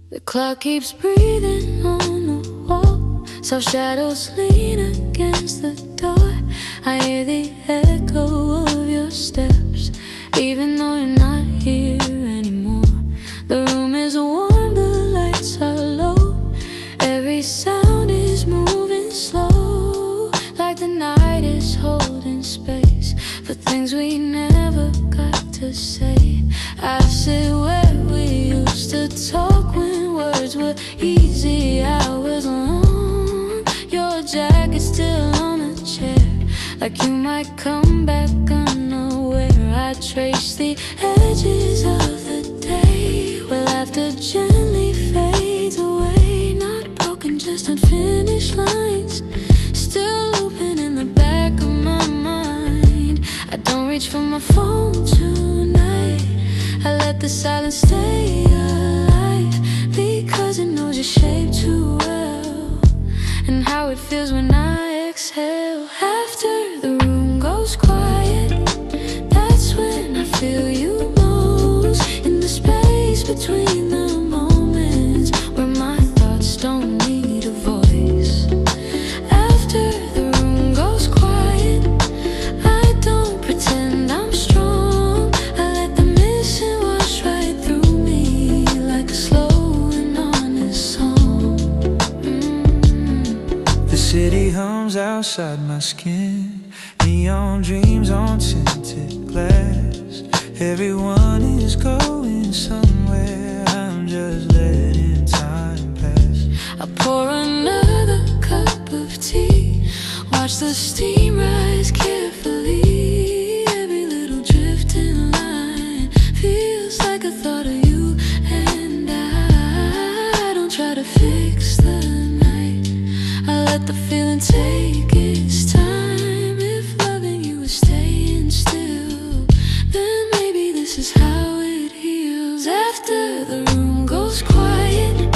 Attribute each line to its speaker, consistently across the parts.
Speaker 1: The clock keeps breathing on the wall, soft shadows lean against the door. I hear the echo of your steps, even though you're not here anymore. The room is warm, the lights are low, every sound is moving slow, like the night is holding space for things we never got to say. I sit where we used to talk when words were easy, hours long. Your jacket still on the chair, like you might come back unaware. I trace the edges of the day where laughter gently fades away. Not broken, just unfinished lines, still looping in the back of my mind. I don't reach for my phone tonight, I let the silence stay alive, because it knows your shape too well, and how it feels when I exhale. After the room goes quiet, that's when I feel you most, in the space between the moments where my thoughts don't need a voice. After the room goes quiet, I don't pretend I'm strong, I let the missing wash right through me like a slow and honest song.
Speaker 2: The city hums outside my skin, neon dreams on tinted glass. Everyone is going somewhere, I'm just letting time pass.
Speaker 1: I pour another cup of tea, watch the steam rise carefully. Every little drifting line feels like a thought of you and I don't try to fix the night, I let the feeling take its time. If loving you is staying still, then maybe this is how it heals. After the room goes quiet,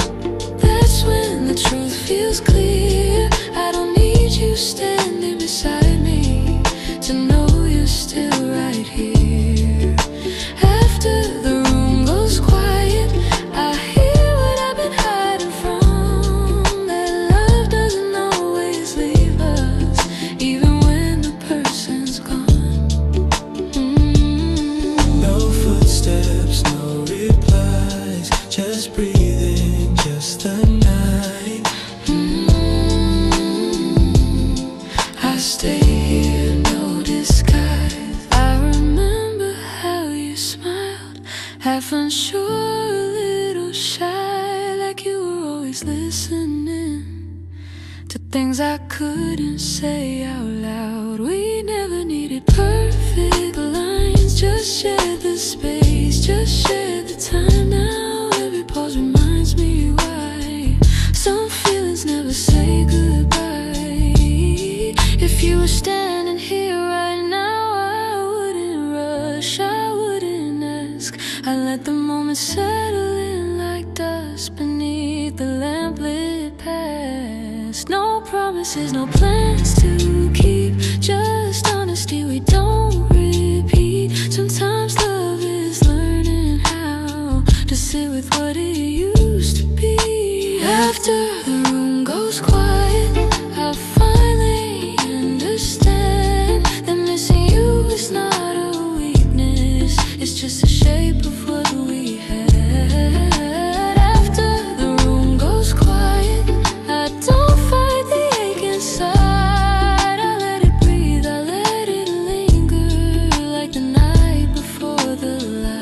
Speaker 1: that's when the truth feels clear. I don't need you standing beside me to know you're still right here. After the room goes quiet, I hear what I've been hiding from, that love doesn't always leave us, even when the person's gone.
Speaker 2: No footsteps, no replies, just breathing, just the night.
Speaker 1: I stay here, no disguise. I remember how you smiled, half unsure, a little shy, like you were always listening to things I couldn't say out loud. We never needed perfect lines, just shared the space, just shared the time. Now every pause reminds me why some feelings never say goodbye. If you were standing here right now, I wouldn't rush, I wouldn't ask, I let the moment settle in like dust beneath the lamplit past. No promises, no plans to keep, just honesty we don't repeat. Sometimes love is learning how to sit with what it used to be. After the room goes quiet, I finally understand that missing you is not a weakness, it's just a shape of what we had. After the room goes quiet, I don't fight the ache inside, I let it breathe, I let it linger, like the night before the light.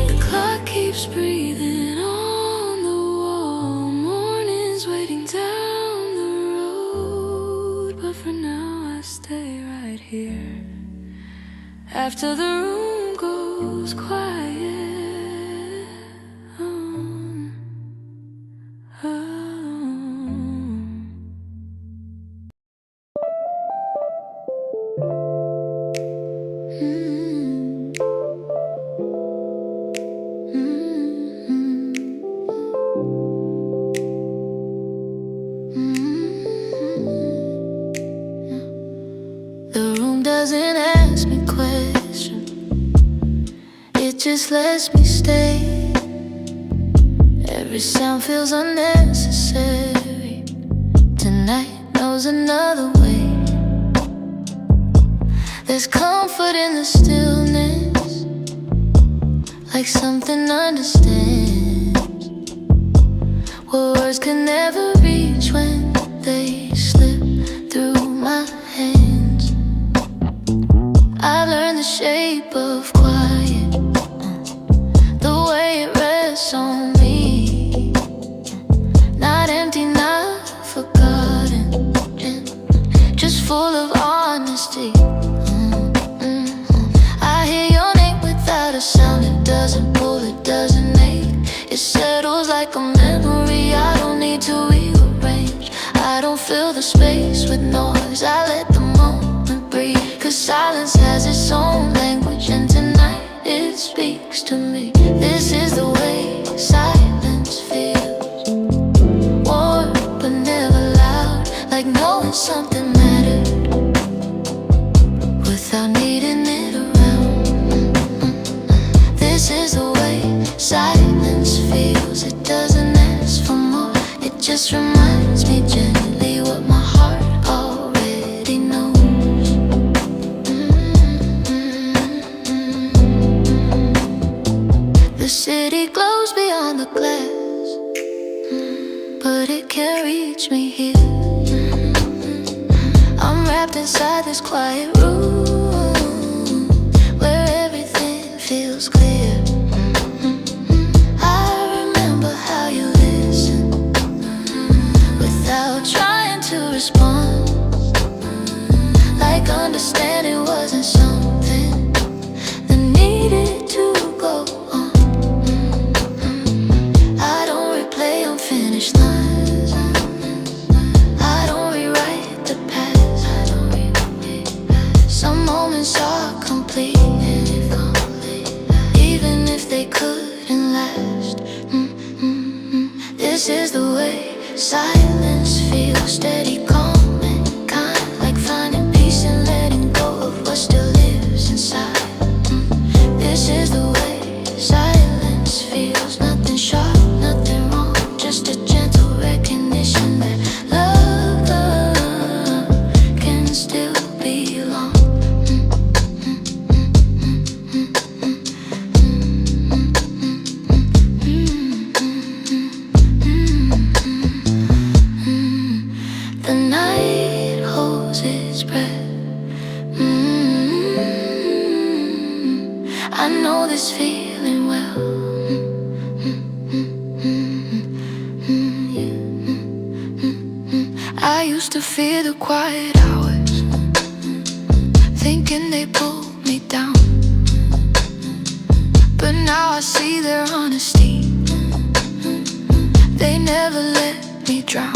Speaker 1: The clock keeps breathing on the wall, morning's waiting down the road, but for now I stay right here. After the room goes quiet, just lets me stay. Every sound feels unnecessary. Tonight knows another way. There's comfort in the stillness, like something understands what words can never reach when they slip through my hands. I've learned the shape of quiet, the way it rests on me. Not empty, not forgotten, just full of honesty. I hear your name without a sound. It doesn't pull, it doesn't ache. It settles like a memory I don't need to rearrange. I don't fill the space with noise, I let the moment breathe. Cause silence has its own language, and tonight it speaks to me. This is the way silence feels, warm but never loud, like knowing something mattered without needing it around. This is the way silence feels. It doesn't ask for more, it just reminds me gently what my heart already knows. The city glows beyond the glass, but it can't reach me here. I'm wrapped inside this quiet room where everything feels clear. I remember how you listened without trying to respond, like understanding wasn't something that needed to go on. I don't replay unfinished lines, I don't rewrite the past. Some moments are complete, even if they couldn't last. This is the way silence feels, steady, calm and kind, like finding peace and letting go of what still lives inside. This is the way silence feels, nothing sharp, nothing wrong, just a gentle recognition that love can still belong. The night holds its breath. I know this feeling well. I used to fear the quiet hours, thinking they pulled me down. But now I see their honesty, they never let me drown.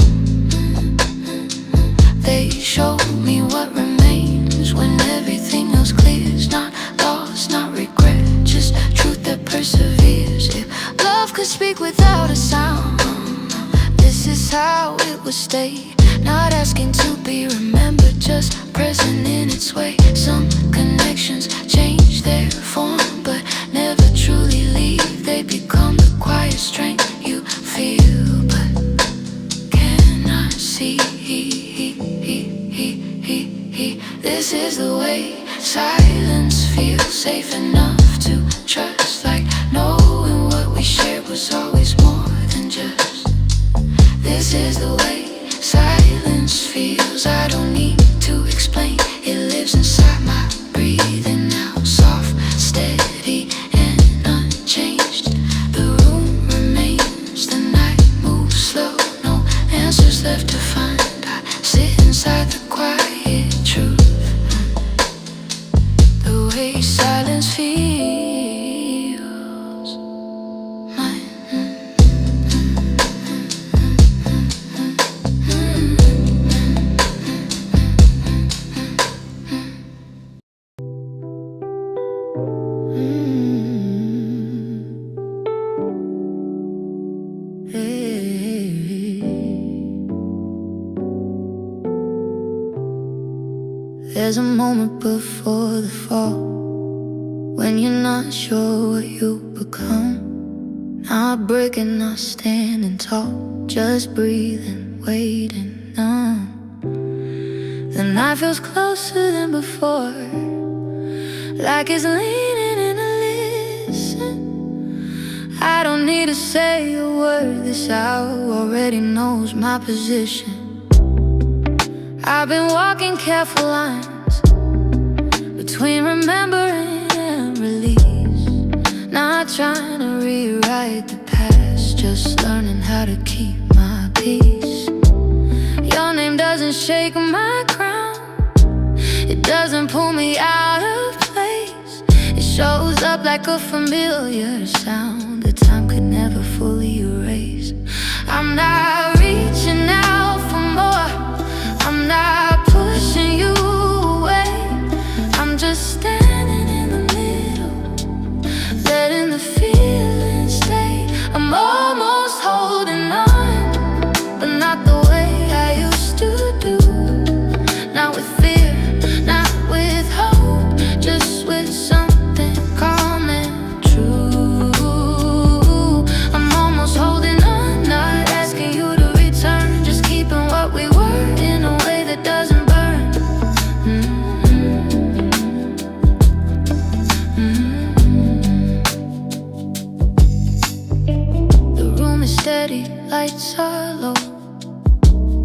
Speaker 1: They show me what remains when everything else clears. Not loss, not regret, just truth that perseveres. If love could speak without a sound, this is how it would stay. Not asking to be remembered, just present in its way. Some connections change their form, but never truly leave. They become the quiet strength you feel, but cannot see. This is the way silence feels, safe enough to trust, like knowing what we shared was always more than just. This is the way silence feels. I don't need to explain, it lives inside my breathing now, soft, steady and unchanged. The room remains, the night moves slow, no answers left to find. I sit inside the quiet truth, the way silence feels. There's a moment before the fall when you're not sure what you'll become. Not breaking, not standing tall, just breathing, waiting, numb. The night feels closer than before, like it's leaning in to listen. I don't need to say a word, this hour already knows my position. I've been walking careful lines between remembering and release. Not trying to rewrite the past, just learning how to keep my peace. Your name doesn't shake my crown, it doesn't pull me out of place. It shows up like a familiar sound that time could never fully erase. I'm not reaching out for more, I'm not pushing you away. I'm just standing in the middle, letting the feeling stay. I'm almost holding on, but not the way I used to do. Not with fear, not with hope, just with something calm and true. I'm almost holding on, not asking you to return, just keeping what we were in a way that doesn't burn. The room is steady, lights are low,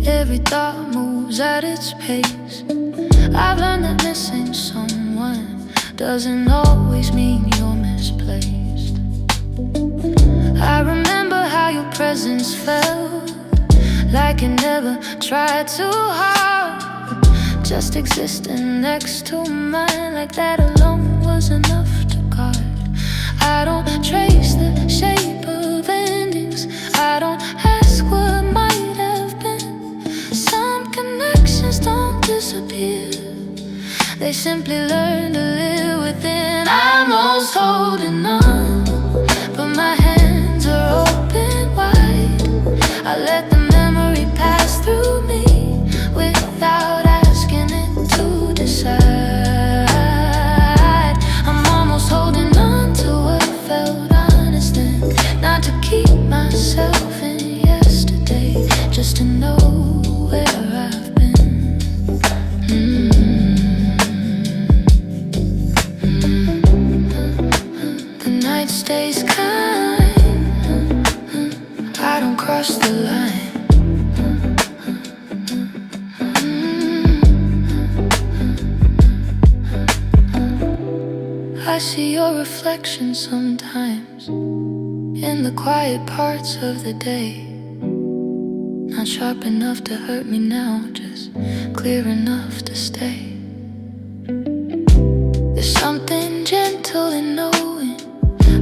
Speaker 1: every thought moves at its pace. I've learned that missing someone doesn't always mean you're misplaced. I remember how your presence felt, like you never tried too hard, just existing next to mine, like that alone was enough to guard. I don't trace the shape of endings, I don't ask what might have been. Some connections don't disappear, they simply learn to live within. I'm almost holding on, but my hands are open wide. I let the memory pass through me without asking it to decide. I'm almost holding on to what felt honest and not to keep myself in yesterday, just to know where I've been. The night stays kind, I don't cross the line. I see your reflection sometimes in the quiet parts of the day. Not sharp enough to hurt me now, just clear enough to stay. There's something gentle in knowing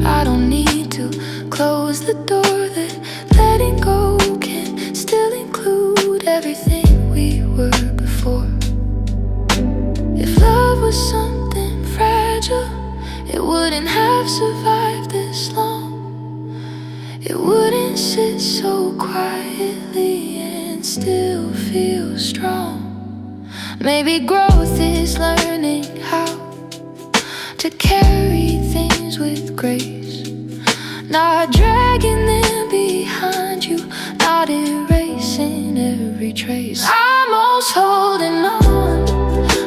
Speaker 1: I don't need to close the door, that letting go can still include everything we were before. If love was something fragile, it wouldn't have survived this long. It wouldn't sit so quietly and still feel strong. Maybe growth is learning how to carry things with grace, not dragging them behind you, not erasing every trace. I'm almost holding on,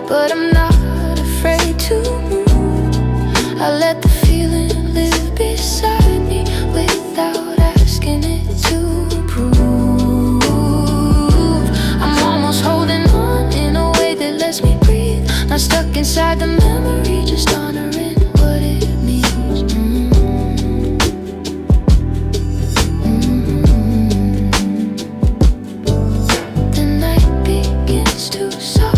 Speaker 1: but I'm not afraid to move. I let the feeling live beside me without asking it to prove. I'm almost holding on in a way that lets me breathe, not stuck inside the memory, just honoring what it means. The night begins to soften,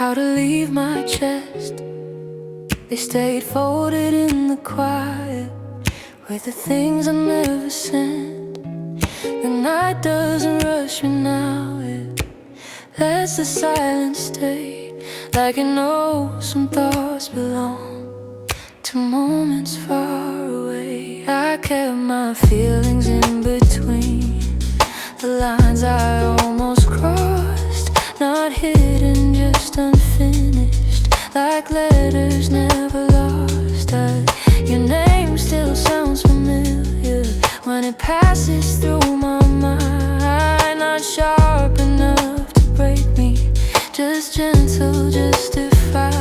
Speaker 1: how to leave my chest. They stayed folded in the quiet with the things I never sent. The night doesn't rush me now, it lets the silence stay. Like it knows some thoughts belong to moments far away. I kept my feelings in between the lines I almost crossed, not hidden, just unfinished, like letters never lost. Your name still sounds familiar when it passes through my mind. Not sharp enough to break me, just gentle, justified.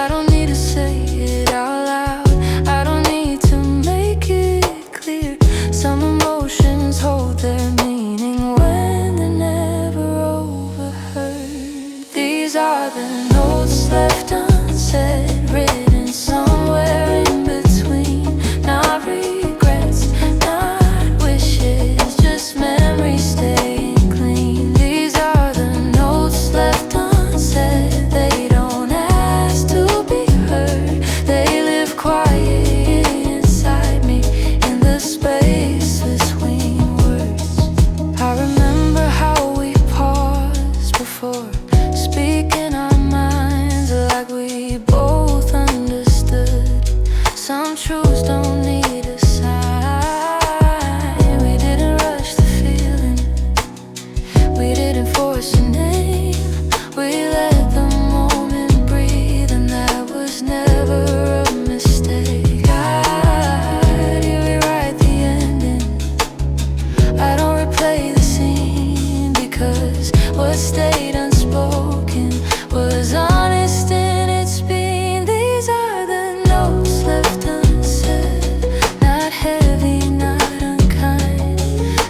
Speaker 1: I don't need to say it out loud, I don't need to make it clear. Some emotions hold their meaning when they're never overheard. These are the notes left unsaid, written somewhere in between. Not regrets, not wishes, just memories staying clean. These are the notes left unsaid. They don't ask to be heard, they live quiet inside me, in the space between words. I remember how we paused before speaking our minds, like we both understood. Some truths don't need a sign. We didn't rush the feeling, we didn't force a name. We let the moment breathe, and that was never a mistake. I rewrite the ending, I don't replay the scene, because what stayed unspoken was honest in its being. These are the notes left unsaid, not heavy, not unkind,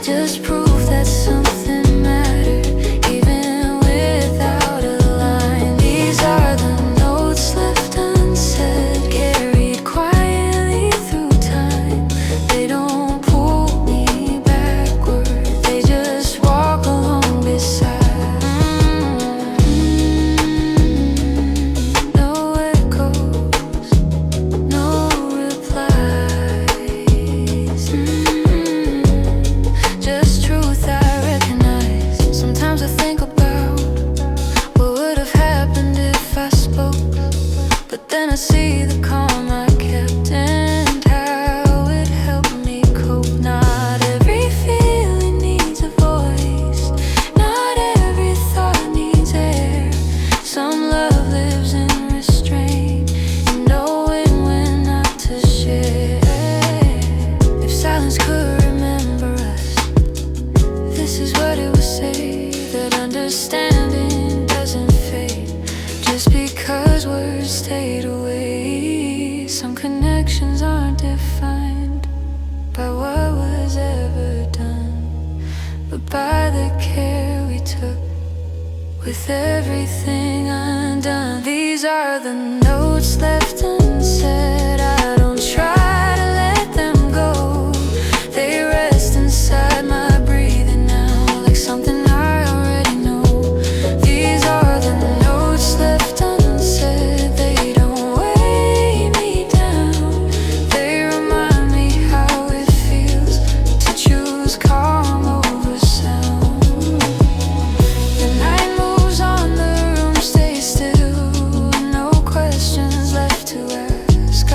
Speaker 1: just proof that something mattered, even without a line. These are the notes left unsaid, carried quietly through time. They don't pull me backward, they just walk along beside. No echoes, no replies, just truth I recognize. Sometimes I think about what would have happened if I spoke, but then I see the calm I kept and how it helped me cope. Not every feeling needs a voice, not every thought needs air. Some love lives in restraint, and knowing when not to share. If silence could remember us, this is what it would say, that understanding doesn't fade just because words stayed away. Some connections aren't defined by what was ever done, but by the care we took with everything undone. These are the notes left unsaid, I don't try to let them go. They rest inside my breathing now, like something I already know. These are the notes left unsaid, they don't weigh me down, they remind me how it feels to choose calm over sound. The night moves on, the room stays still, no questions left to ask.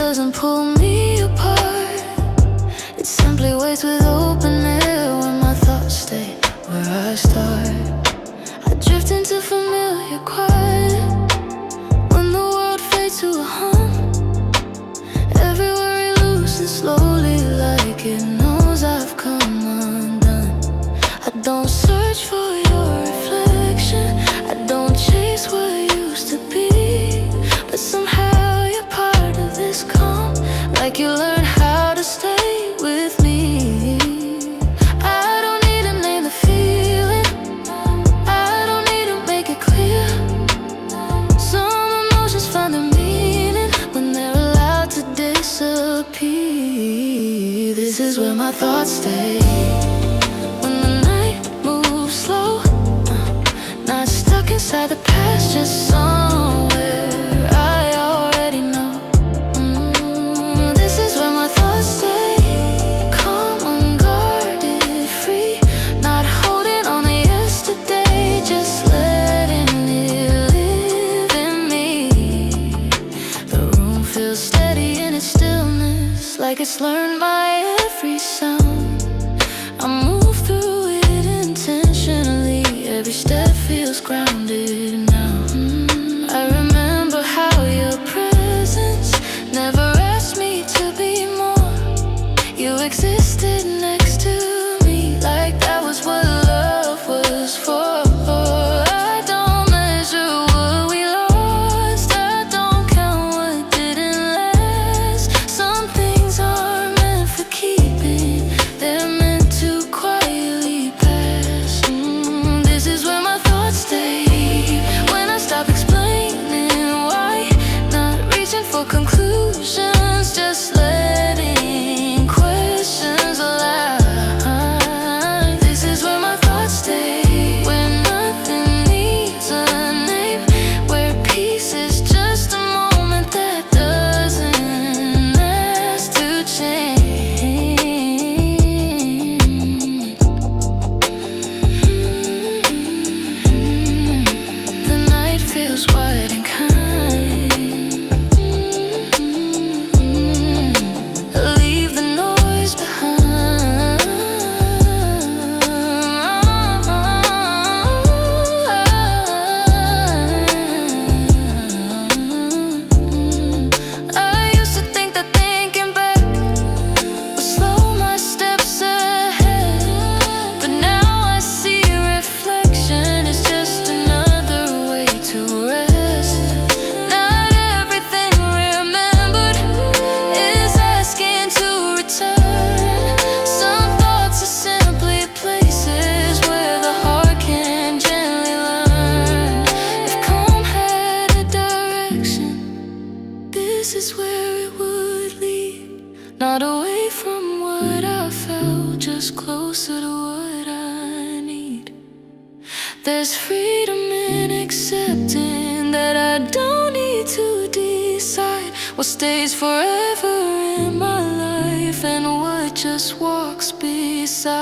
Speaker 1: doesn't pull me apart. It simply waits with open air when my thoughts stay where I start. I drift into familiar quiet when the world fades to a hum. Every worry loosens slowly like it knows I've come undone. I don't search for your reflection, I don't chase what used to be, but somehow you're part of this calm, like you learned how to stay with me. I don't need to name the feeling, I don't need to make it clear. Some emotions find a meaning when they're allowed to disappear. This is where my thoughts stay when the night moves slow, not stuck inside the past, just somewhere I already know. This is where my thoughts stay, calm, unguarded, free, not holding on to yesterday, just letting it live in me. The room feels steady in its stillness, like it's learned my every sound. I move through it intentionally, every step feels grounded now. I remember how your presence never asked me to be more. You existed next to me, like that was what love was for. I don't measure what we lost, I don't count what didn't last. Some things are meant for keeping, they're meant to quietly pass. This is where my thoughts stay when I stop explaining why, not reaching for conclusions, just letting questions align. This is where my thoughts stay when nothing needs a name, where peace is just a moment that doesn't ask to change. The night feels wide and kind. Leave the noise behind. I used to think that thinking back would slow my steps ahead, but now I see reflection is just another way to rest. Not everything remembered is asking to return. Some thoughts are simply places where the heart can gently learn. If calm had a direction, this is where it would lead. Not away from what I felt, just closer to what I need. There's freedom in accepting that I don't need to decide what stays forever in my life and what just walks beside.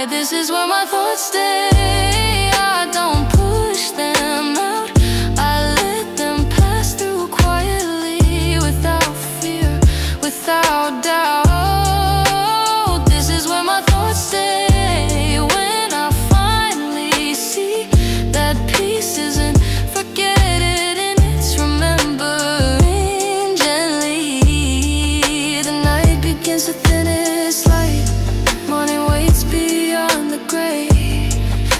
Speaker 1: This is where my thoughts stay, I don't push them out, I let them pass through quietly, without fear, without doubt. This is where my thoughts stay when I finally see that peace isn't forgetting, it's remembering gently. The night begins to thin its light, morning waits beyond the gray,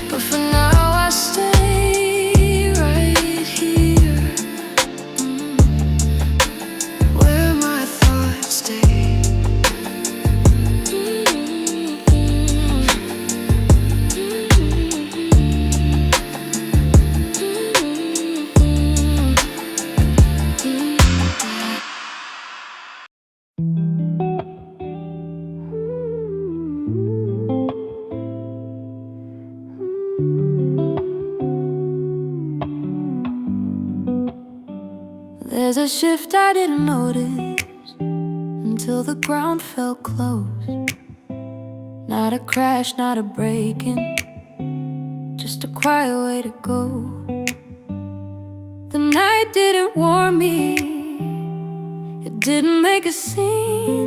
Speaker 1: but for now I stay right here, where my thoughts stay. There's a shift I didn't notice until the ground felt close. Not a crash, not a break-in, just a quiet way to go. The night didn't warn me didn't make a scene,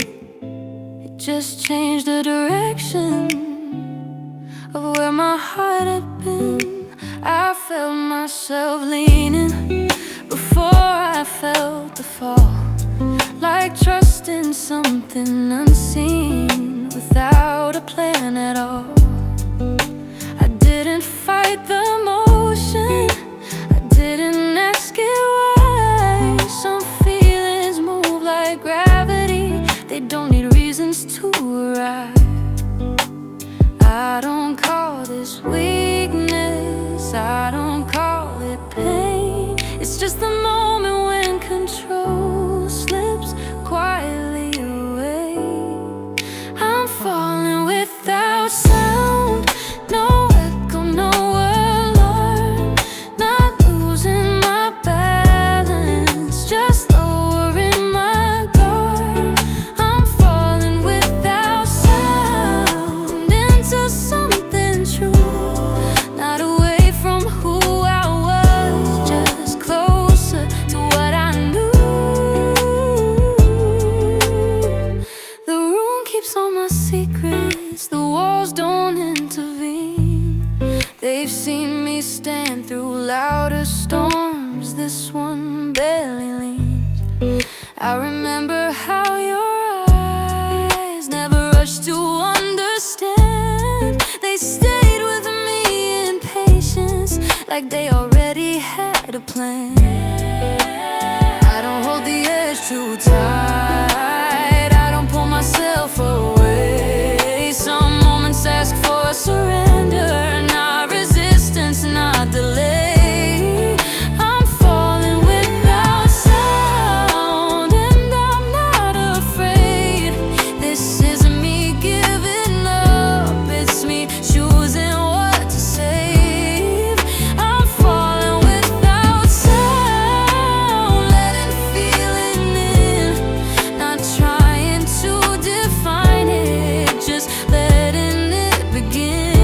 Speaker 1: it just changed the direction of where my heart had been. I felt myself leaning before I felt the fall, like trusting something unseen without a plan at all. I didn't fight the motion, I didn't ask it why. Some feelings move like gravity, they don't need reasons to arrive. I don't call this weakness, I don't call it pain. It's just the moment when control slips quietly away. I'm falling without sound, no echo, no alarm. Not losing my balance, just lowering my guard. I'm falling without sound into something true, not away from who I was, just closer to what I knew. The room keeps all my secrets, the walls don't intervene. They've seen me stand through louder storms, this one barely leans. I remember how your eyes never rushed to understand. They stayed with me in patience, like they already had a plan. I don't hold the edge too tight, I don't pull myself away. Some moments ask for a surrender, not resistance, not delay. I'm falling without sound, and I'm not afraid. This isn't me giving up, it's me choosing what to save. I'm falling without sound, letting feeling in, not trying to define it, just letting it begin.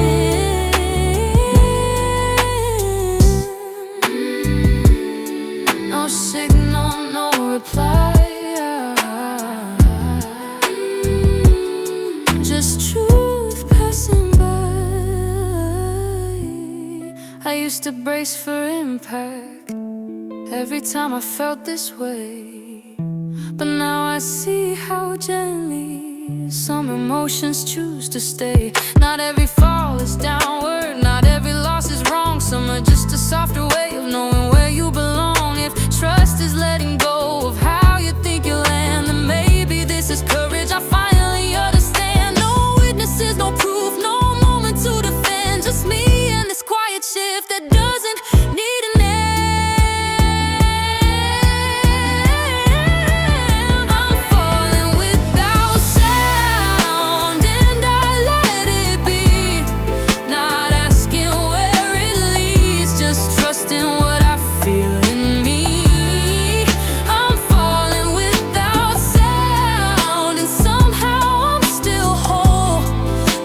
Speaker 1: No signal, no reply, just truth passing by. I used to brace for impact every time I felt this way, but now I see how gently some emotions choose to stay. Not every fall is downward, not every loss is wrong. Some are just a softer way of knowing where you belong. If trust is letting go of how you think you'll land, then maybe this is courage. I finally understand. No witnesses, no proof, no moment to defend. Just me and this quiet shift that doesn't need an end. I'm falling without sound, and I let it be. Not asking where it leads, just trusting what I feel in me. I'm falling without sound, and somehow I'm still whole,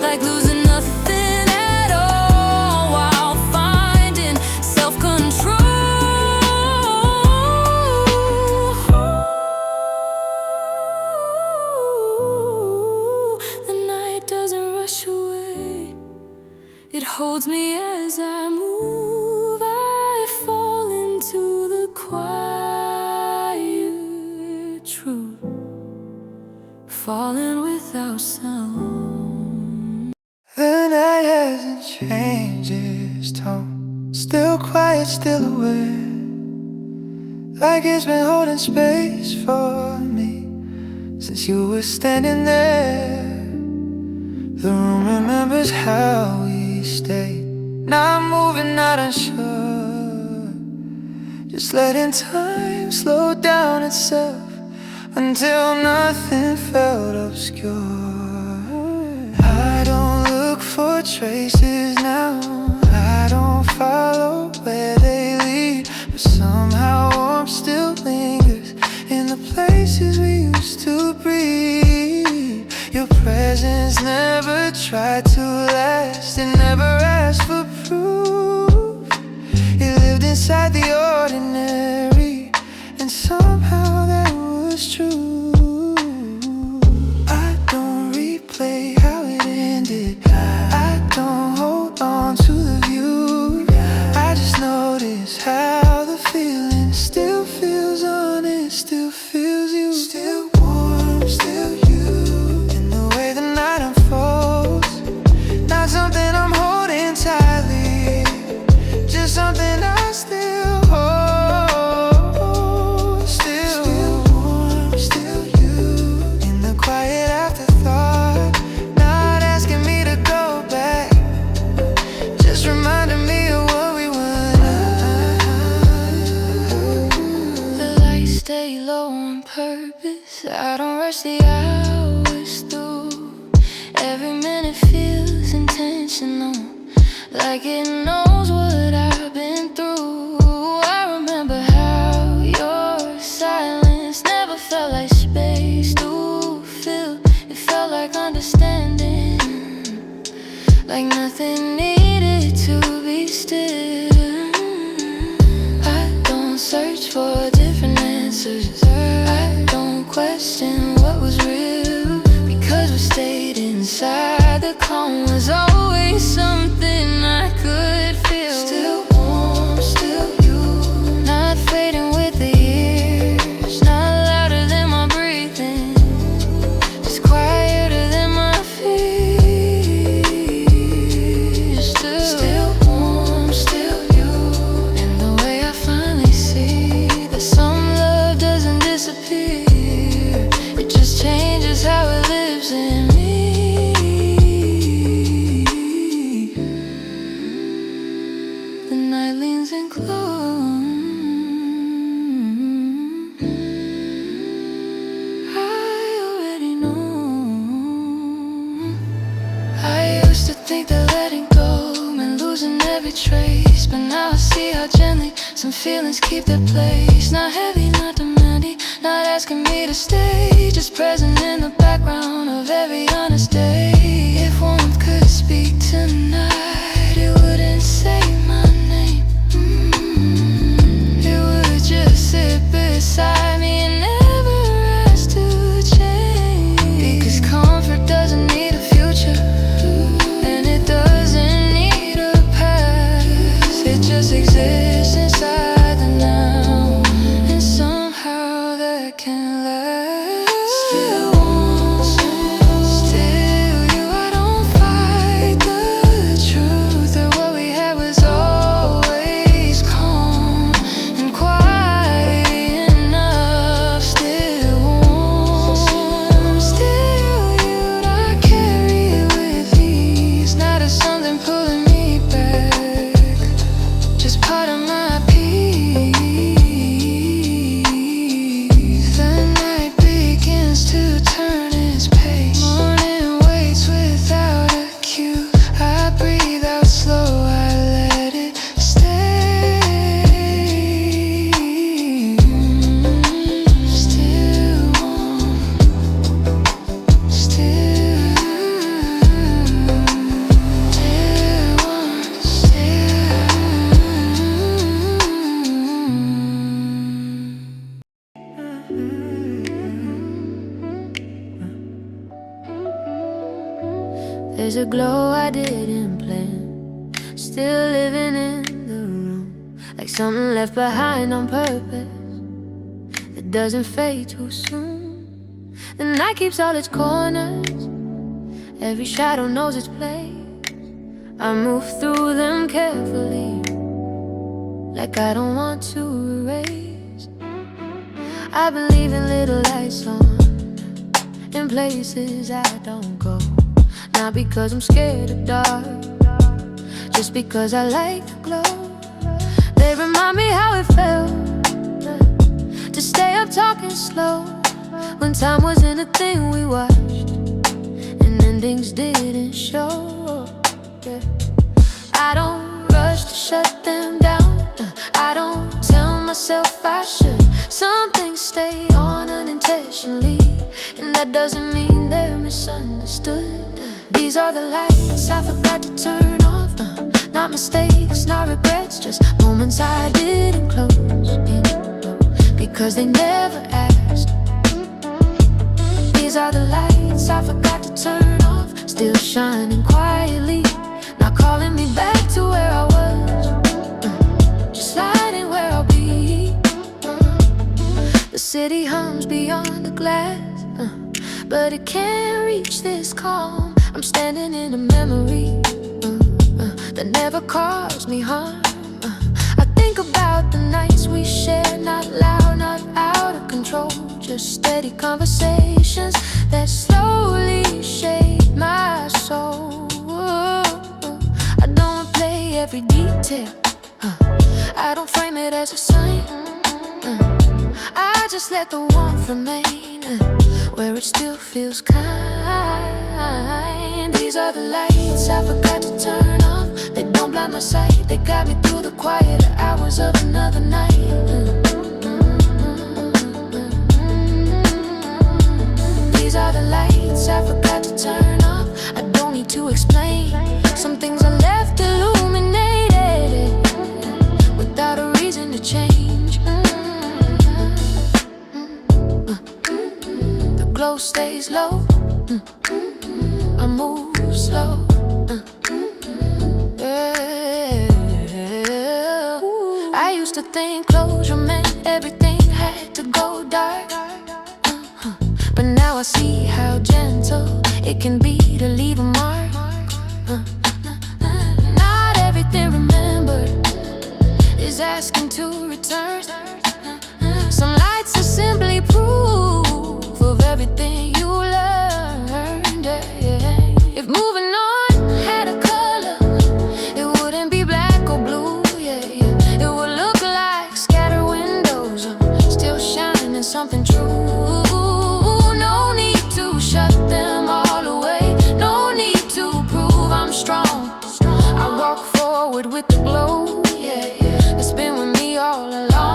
Speaker 1: like losing nothing at all, while finding self-control. The night doesn't rush away, it holds me as I move. I fall into the quiet truth, falling without sound.
Speaker 2: The night hasn't changed its tone, still quiet, still aware, like it's been holding space for me since you were standing there. The room remembers how we stayed, not moving, not unsure, just letting time slow down itself until nothing felt obscure. I don't look for traces now, I don't follow where they lead, but somehow warmth still lingers in the places we used to breathe. Your presence never tried to last, it never asked for proof. It lived inside the ordinary, and somehow that was true. is how the feeling still feels honest, still feels you, still warm, still you. In the way the night unfolds, not something I'm holding tightly, just something I still hold. Still warm, still you. In the quiet afterthought, not asking me to go back, just reminding me of what we were.
Speaker 1: The lights stay low on purpose, I don't rush the hours through. Every minute feels intentional, like it knows what I've been through. I remember how your silence never felt like space to fill. It felt like understanding, like nothing needed to be still. I don't search for different answers, I don't question what was real, because we stayed inside. The calm was always something I could feel. Still warm, still you. Not fading with the years, not louder than my breathing, just quieter than my fears. Still warm, still you. And the way I finally see that some love doesn't disappear, it just changes how it lives in me. The night leans in close, I already know. I used to think that letting go meant losing every trace, but now I see how gently some feelings keep their place. Not heavy, not demanding, not asking me to stay, just present in the background of every honest day. If warmth could speak tonight, it wouldn't say my name. It would just sit beside me and never ask to change. Because comfort doesn't need a future, and it doesn't need a past. It just exists inside the now, and somehow that can last. Still warm, still you. I don't fight the truth that what we had was always calm and quiet enough. Still warm, still you. I carry it with ease, not as something pulling me back, just part of my peace. The night begins to turn its pace, morning waits without a cue. I breathe out slow, I let it stay. Still warm, still warm, There's a glow I didn't plan, still living in the room, like something left behind on purpose that doesn't fade too soon. The night keeps all its corners, every shadow knows its place. I move through them carefully, like I don't want to erase. I believe in little lights on, in places I don't go, not because I'm scared of dark, just because I like the glow. They remind me how it felt to stay up talking slow, when time wasn't a thing we watched and endings didn't show. I don't rush to shut them down, I don't tell myself I should. Some things stay on unintentionally, and that doesn't mean they're misunderstood. These are the lights I forgot to turn off, not mistakes, not regrets, just moments I didn't close in, because they never asked. These are the lights I forgot to turn off, still shining quietly, not calling me back to where I was, just like city hums beyond the glass, but it can't reach this calm. I'm standing in a memory that never caused me harm. I think about the nights we shared, not loud, not out of control, just steady conversations that slowly shaped my soul. I don't play every detail, I don't frame it as a sign. I just let the warmth remain where it still feels kind. These are the lights I forgot to turn off. They don't blind my sight, they guide me through the quieter hours of another night. These are the lights I forgot to turn off. I don't need to explain. Some things are left illuminated without a reason to change. The glow stays low, I move slow. I used to think closure meant everything had to go dark, but now I see how gentle it can be to leave a mark. Not everything remembered is asking to return. Some lights are simply proof of everything you learned. If moving on had a color, it wouldn't be black or blue. It would look like scattered windows, still shining something true. No need to shut them all away, no need to prove I'm strong. I walk forward with the glow, it's been with me all along.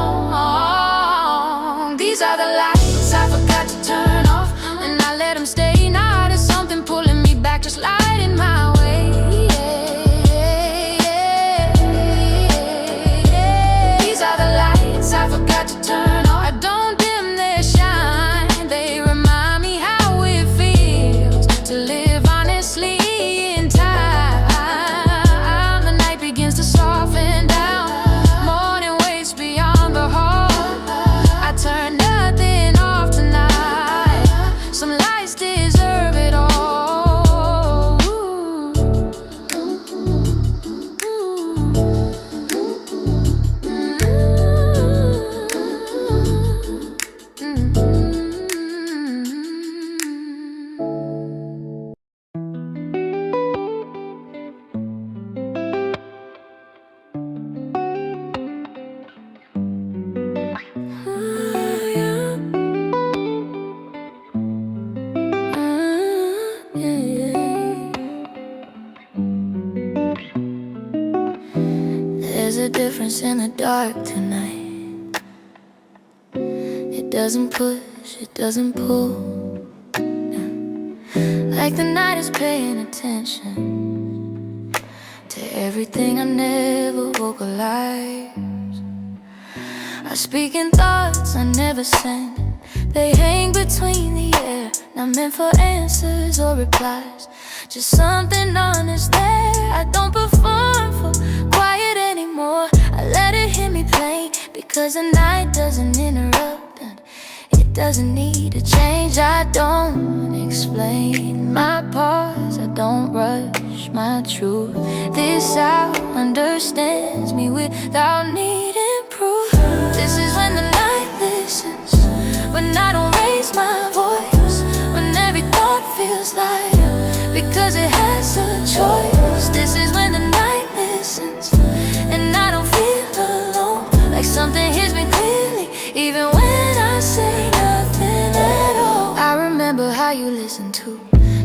Speaker 1: These are the lights I forgot to turn off, and I let them stay. Now there's something pulling me back, just lighting my way. These are the lights I forgot to turn off. I don't dim their shine, they remind me how it feels to live honestly in time. The night begins to soften down, morning waits beyond the hall. I turn nothing off tonight, some lights deserve it all. There's a difference in the dark tonight. It doesn't push, it doesn't pull, like the night is paying attention to everything I never vocalized. I speak in thoughts I never send, they hang between the air, not meant for answers or replies, just something honest there. I don't perform for quiet anymore, I let it hit me plain, because the night doesn't interrupt and it doesn't need to change. I don't explain my pause, I don't rush my truth. This out understands me without needing proof. This is when the night listens, when I don't raise my voice, when every thought feels lighter because it has a choice. This is when the night listens, and I don't feel alone, like something hits me clearly, even when I say nothing at all. I remember how you listened to,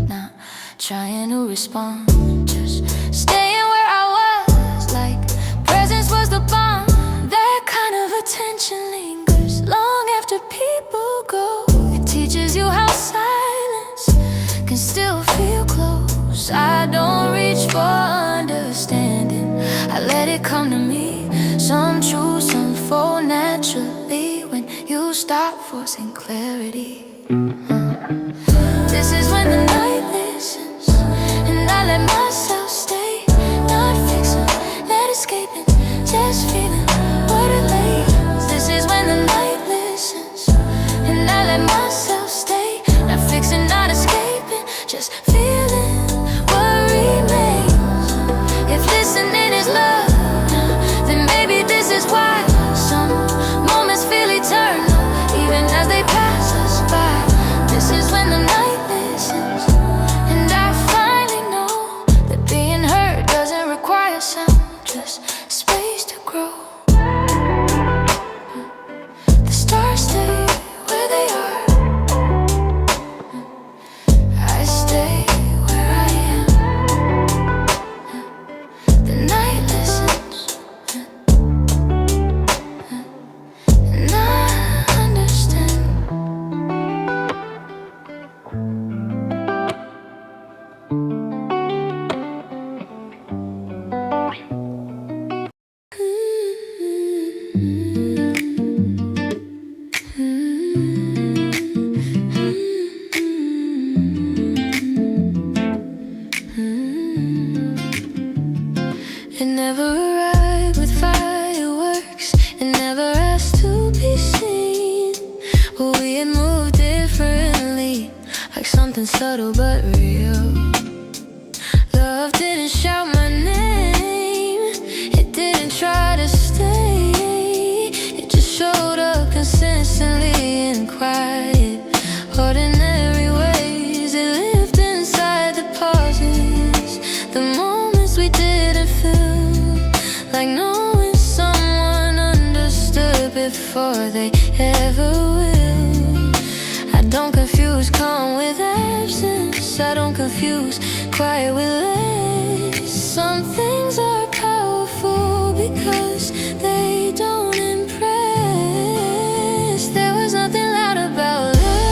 Speaker 1: not trying to respond, just staying where I was, like presence was the bond. That kind of attention lingers long after people go. It teaches you how silence can still feel close. I don't reach for understanding, I let it come to me. Some truths unfold naturally when you stop forcing clarity. This is when the night listens, and I let myself stay, not fixing, not escaping, just feeling what it lays. This is when the night listens, grow. The stars stay where they are. I stay where I am. The night listens, and I understand. It never arrived with fireworks. It never asked to be seen. But we had moved differently, like something subtle but real. Love didn't shout my name. It didn't try to stay. It just showed up consistently in quiet, ordinary ways. It lived inside the pauses, the moments we didn't feel, like knowing someone understood before they ever will. I don't confuse calm with absence. I don't confuse quiet with less. Some things are powerful because they don't impress. There was nothing loud about love,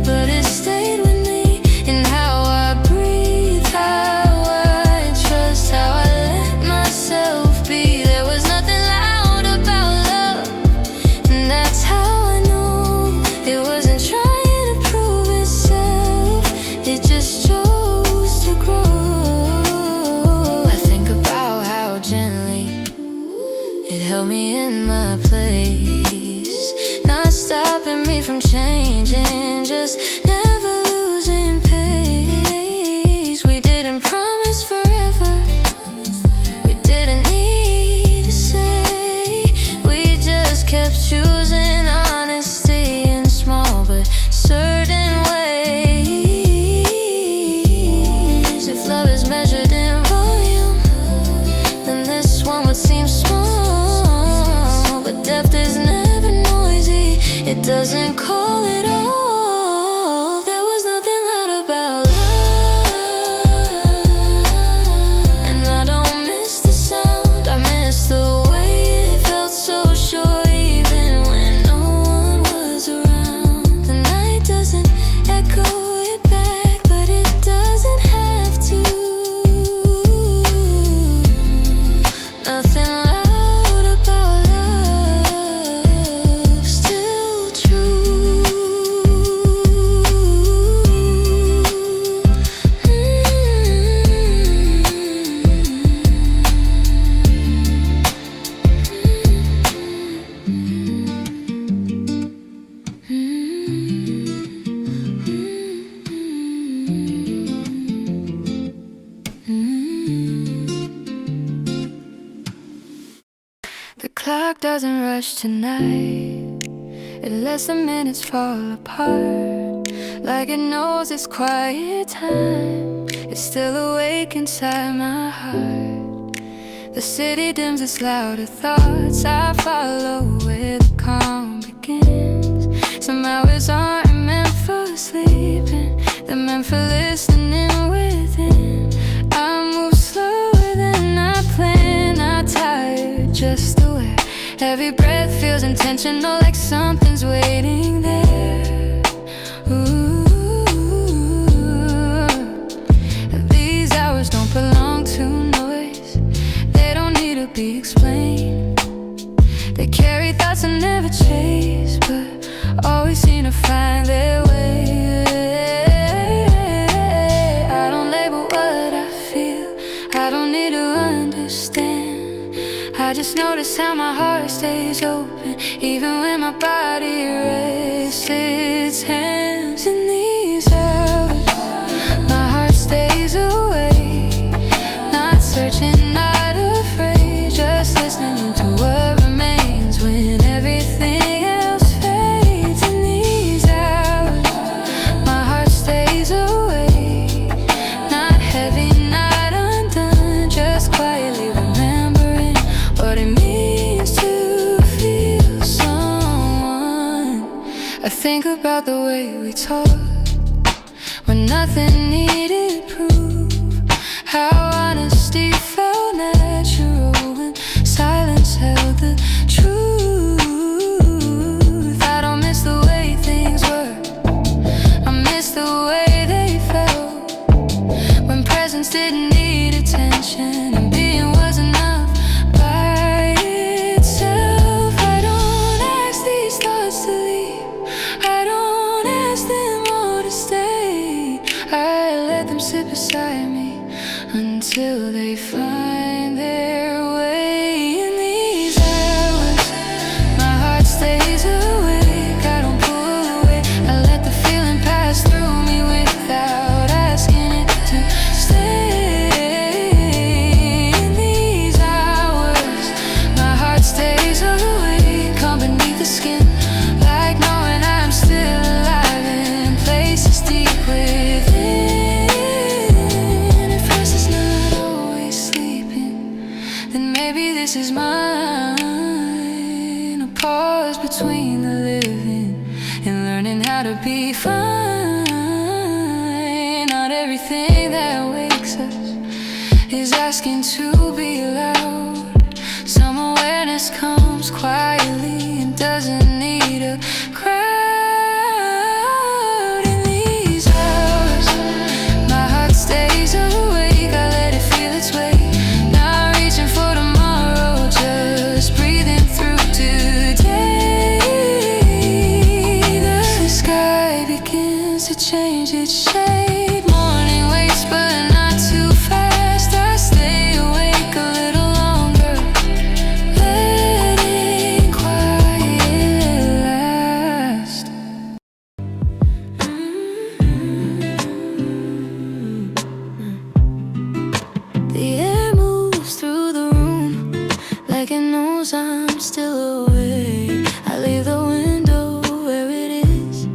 Speaker 1: but it stayed with me in how I breathe, how I trust, how I let myself be. There was nothing loud about love, and that's how I know it wasn't trying to prove itself. It just chose to grow. I think about how gently it held me in my place, not stopping me from changing, just never losing pace. We didn't promise forever. We didn't need to say. We just kept choosing honesty in small but certain ways. If love is measured in volume, then this one would seem small. But depth is never noisy. It doesn't call it all. There was nothing loud about love, and I don't miss the sound. I miss the way it felt so sure, even when no one was around. The night doesn't echo it back, but it doesn't have to. Nothing loud about love, still true. The clock doesn't rush tonight. It lets the minutes fall apart, like it knows it's quiet time. It's still awake inside my heart. The city dims its louder thoughts. I follow where the calm begins. Some hours aren't meant for sleeping, they're meant for listening within. I move slower than I plan, not tired, just aware. Every breath feels intentional, like something's waiting there. Ooh, these hours don't belong to noise. They don't need to be explained. They carry thoughts I never chase, but always seem to find their way. I don't label what I feel, I don't need to understand. I just notice how my heart stays open, even when my body races its hands in these hours. My heart stays awake, not searching, not afraid, just listening to what remains when everything else fades in these hours. My heart stays awake, not heavy, not undone, just quiet. we taught, when nothing needed proof. How honesty felt natural when silence held the truth. I don't miss the way things were, I miss the way they felt, when presence didn't need attention and being was enough by itself. I don't ask these thoughts to leave, I don't ask them all to stay. I let them sit beside me until they find their way. In these hours, my heart stays awake, I don't pull away. I let the feeling pass through me without asking it to stay. In these hours, my heart stays awake, come beneath the skin, like knowing I'm still alive in places deep within. Maybe this is mine, a pause between the living and learning how to be fine. Not everything that wakes us is asking to be loud. Some awareness comes quietly and doesn't need a crowd. In these hours, my heart stays awake, I let it feel its way. For tomorrow, just breathing through today. The sky begins to change its shade. Morning waits, but not too fast. I stay awake a little longer, letting quiet last. The air moves through the room like it knows I'm still awake. I leave the window where it is,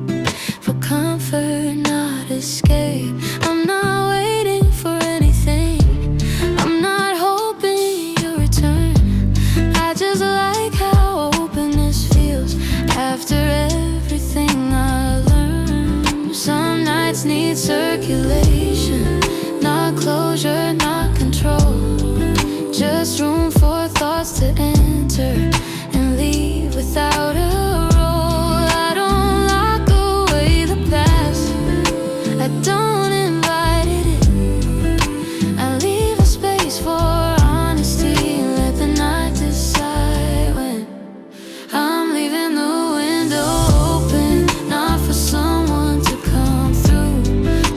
Speaker 1: for comfort, not escape. I'm not waiting for anything, I'm not hoping you return. I just like how open this feels after everything I learned. Some nights need circulation, not closure, not control, just room for thoughts to enter and leave without a role. I don't lock away the past, I don't invite it in. I leave a space for honesty, let the night decide when. I'm leaving the window open, not for someone to come through,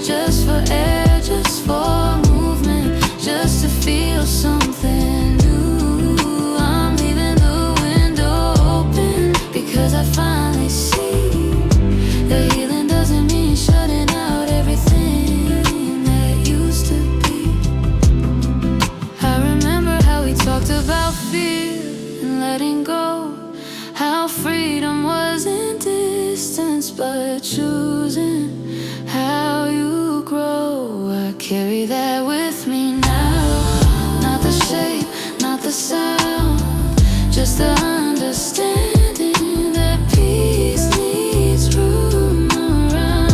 Speaker 1: just for air, just for movement, just to feel something new. I'm leaving the window open because I finally see that healing doesn't mean shutting out everything that used to be. I remember how we talked about fear and letting go, how freedom wasn't distance but choosing how you grow. I carry that with me now, not the shape, not the sound, just the understanding that peace needs room around.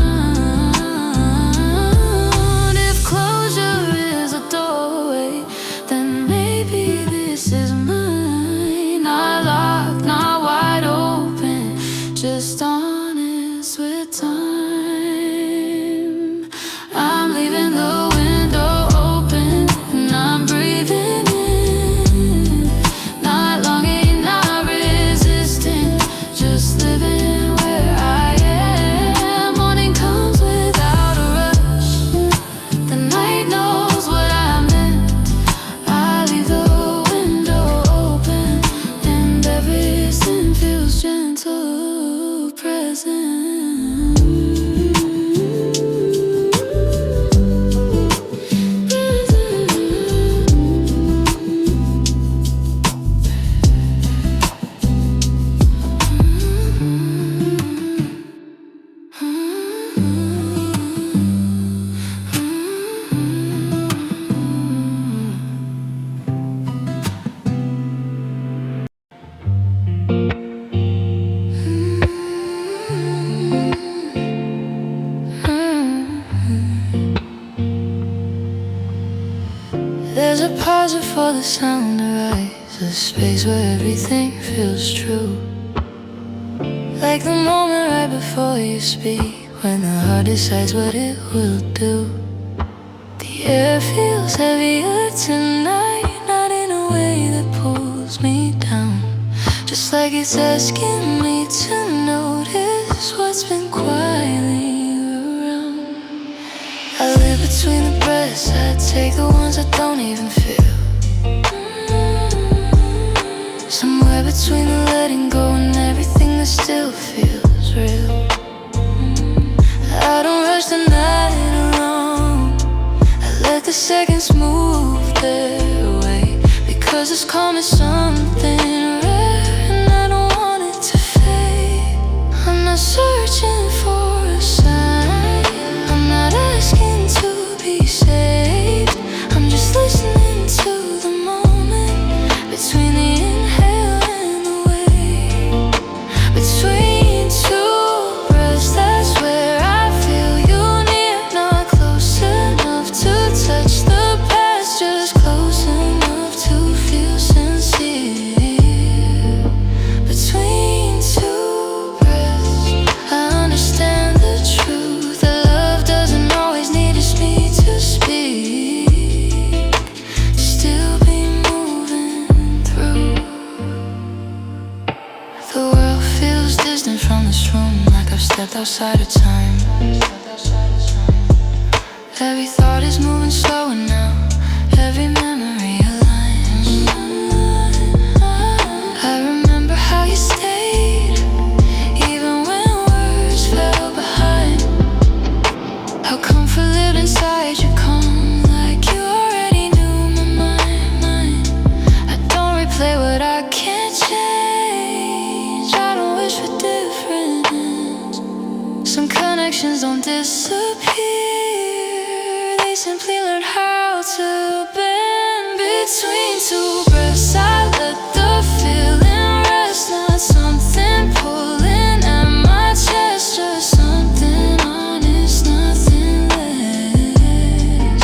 Speaker 1: If closure is a doorway, then maybe this is mine. Not locked, not wide open, just honest with time. I'm leaving the window There's a pause before the sound arrives, a space where everything feels true. Like the moment right before you speak, when the heart decides what it will do. The air feels heavier tonight, not in a way that pulls me down, just like it's asking me to notice what's been quietly around. I live between the breaths, I take the ones I don't even feel. Somewhere between the letting go and everything that still feels real. I don't rush the night alone, I let the seconds move their way, because this calm is something rare, and I don't want it to fade. I'm not searching for a sign, I'm not asking to be saved. I'm just listening to the moment, between the inhale and the wait. Between two breaths, that's where I feel you near. Not close enough to touch the past, just close enough to feel sincere. Between two breaths, I understand the truth, that love doesn't always need us need to speak, to still be moving through. The world feels distant from this room, like I've stepped outside of time. Every thought is moving slower now, every memory aligns. I remember how you stayed, even when words fell behind. How comfort lived inside you, calm, like you already knew my mind. I don't replay what I can't change, I don't wish for difference. Some connections don't disappear, they simply learn how to bend. Between two breaths, I let the feeling rest, not something pulling at my chest, just something honest, nothing less.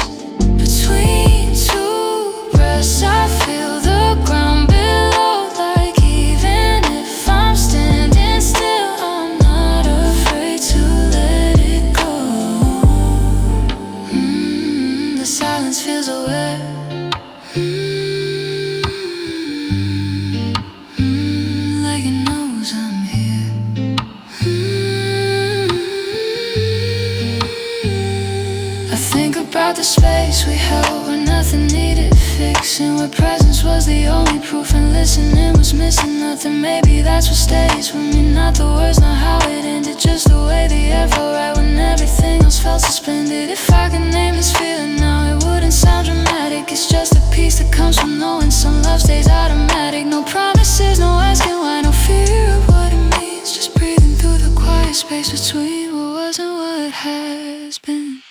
Speaker 1: Between two breaths, I feel the ground below, like even if I'm standing still, I'm not afraid to let it go. The silence feels aware. Like it knows I'm here. I think about the space we held where nothing needed fixing, where presence was the only proof and listening was missing nothing. Maybe that's what stays with me, not the words, not how it ended, just the way the air felt right when everything else felt suspended. If I could name this feeling now, it wouldn't sound dramatic. It's just a peace that comes from knowing some love stays automatic. No promises, no asking why, no fear of what it means, just breathing through the quiet space between what was and what has been.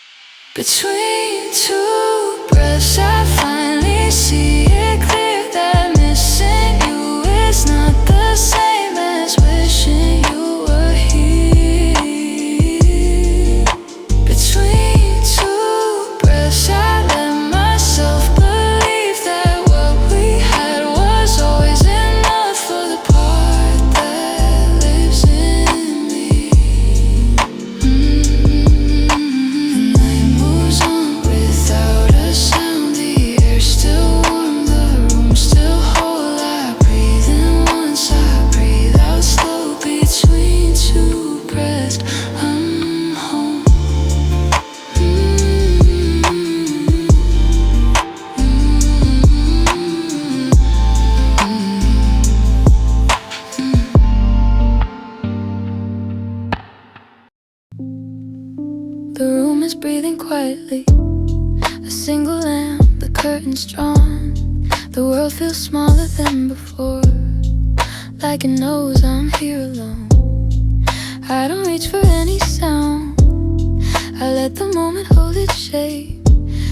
Speaker 1: Between two breaths, I finally see it clear, that missing you is not the same as wishing you were here. Between two breaths, I let myself believe that what we had was always enough for the part that lives in me. The night moves on without a sound, the air still warm, the room still whole. I breathe in once, I breathe out slow. Between two breaths, I'm home. The room is breathing quietly, a single lamp, the curtains drawn. The world feels smaller than before, like it knows I'm here alone. I don't reach for any sound, I let the moment hold its shape.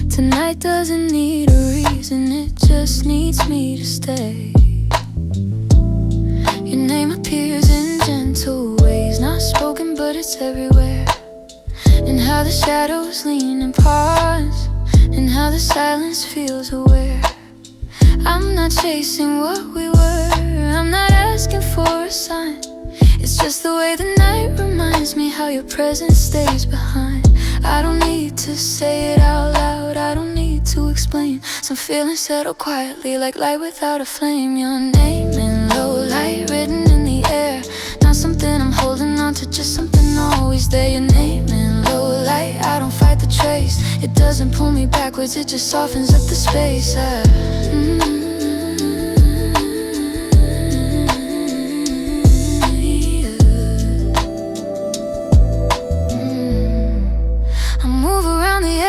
Speaker 1: Tonight doesn't need a reason, it just needs me to stay. Your name appears in gentle ways, not spoken but it's everywhere. And how the shadows lean and pause, and how the silence feels aware. I'm not chasing what we were, I'm not asking for a sign. It's just the way the night reminds me how your presence stays behind. I don't need to say it out loud, I don't need to explain. Some feelings settle quietly like light without a flame. Your name in low light written in the air, not something I'm holding on to, just something always there. Your name in low light, I don't fight the trace. It doesn't pull me backwards, it just softens up the space.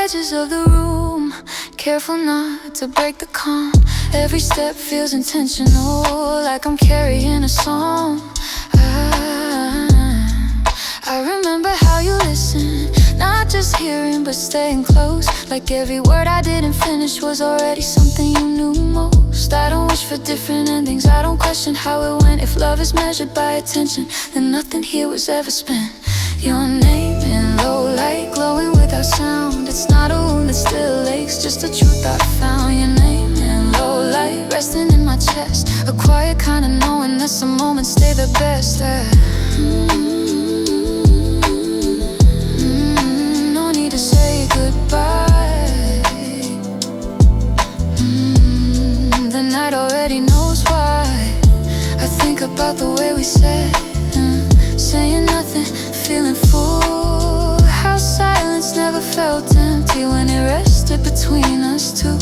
Speaker 1: Edges of the room, careful not to break the calm. Every step feels intentional, like I'm carrying a song. I remember how you listened, not just hearing but staying close. Like every word I didn't finish was already something you knew most. I don't wish for different endings, I don't question how it went. If love is measured by attention, then nothing here was ever spent. Your name in low light, glowing without sound. It's not a wound that still aches, just a truth I found. Your name in low light, resting in my chest, a quiet kind of knowing that some moments stay the best. No need to say goodbye. The night already knows why. I think about the way we said, saying nothing, feeling full. How silence never felt empty when it rested between us two.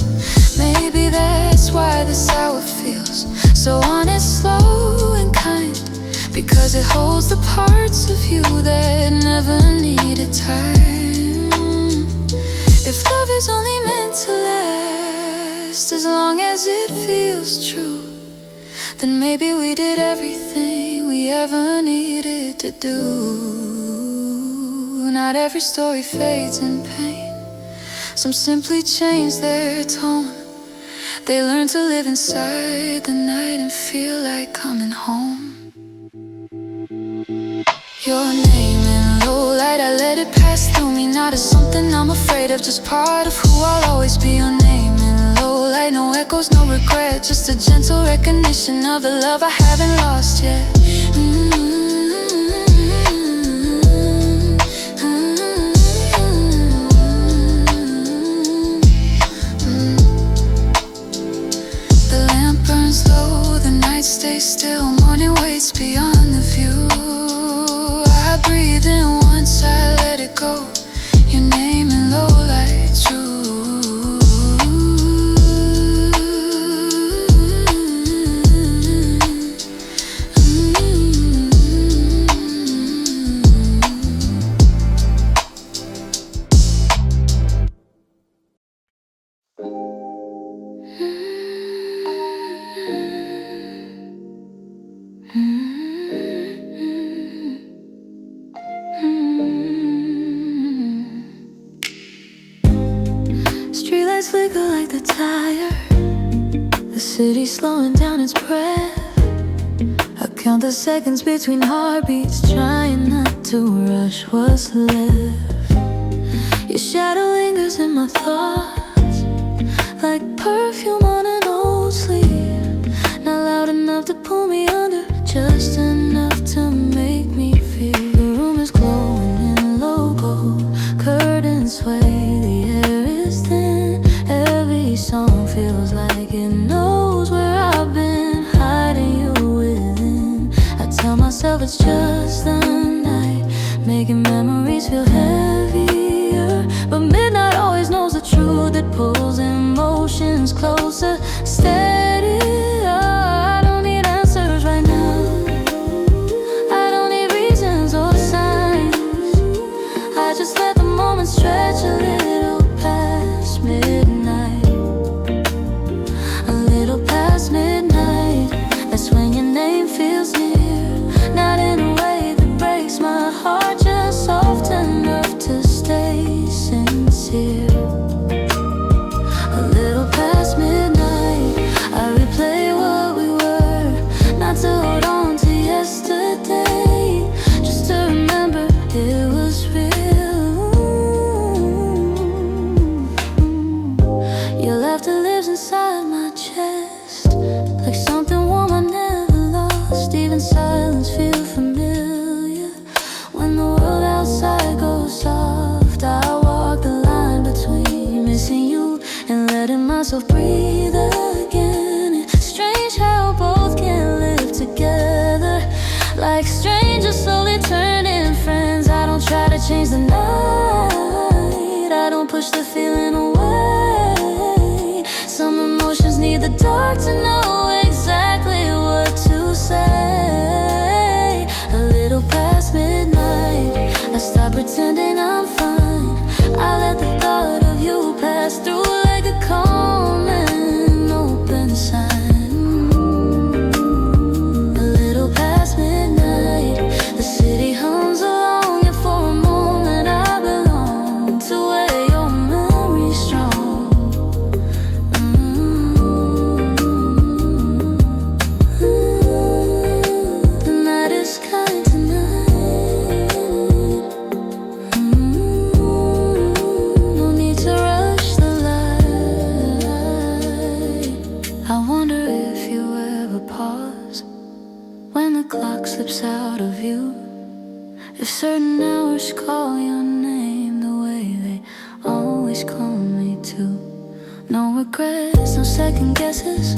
Speaker 1: Maybe that's why this hour feels so honest, slow and kind, because it holds the parts of you that never needed time. If love is only meant to last as long as it feels true, then maybe we did everything we ever needed to do. Not every story fades in pain, some simply change their tone. They learn to live inside the night and feel like coming home. Your name in low light, I let it pass through me, not as something I'm afraid of, just part of who I'll always be. Your name in low light, no echoes, no regret, just a gentle recognition of the love I haven't lost yet. The lamp burns low, the night stays still, morning waits beyond the view. I breathe in once, I let it go. Your name in low light, true. Streetlights flicker like the tire, the city slowing down its breath. I count the seconds between heartbeats, trying not to rush what's left. Your shadow lingers in my thoughts, like perfume on an old sleeve. Not loud enough to pull me under, just enough to make me feel. The room is glowing in low gold, curtains sway, the air is thin. Every song feels like it knows where I've been, hiding you within. I tell myself it's just the night, making memories feel heavier. But midnight always knows the truth that pulls emotions closer, steadier. I don't need answers right now, I don't need reasons or signs. I just let the moment stretch a little past midnight, a little past midnight. That's when your name feels near, not in a way that breaks my heart, just soft enough like something warm I never lost. Even silence feels familiar. When the world outside goes soft, I walk the line between missing you and letting myself breathe again. It's strange how both can live together, like strangers slowly turning friends. I don't try to change the night, I don't push the feeling away. Some emotions need the dark to know exactly what to say. A little past midnight, I stop pretending I'm fine. I let the thought of you pass through like a calm and open sign. A little past midnight, the city hums along, and for a moment I belong to where your memory's strong. The night is kind tonight. No need to rush the light. I wonder if you ever pause when the clock slips out of view. If certain hours call your name the way they always call me too. No regrets, no second guesses.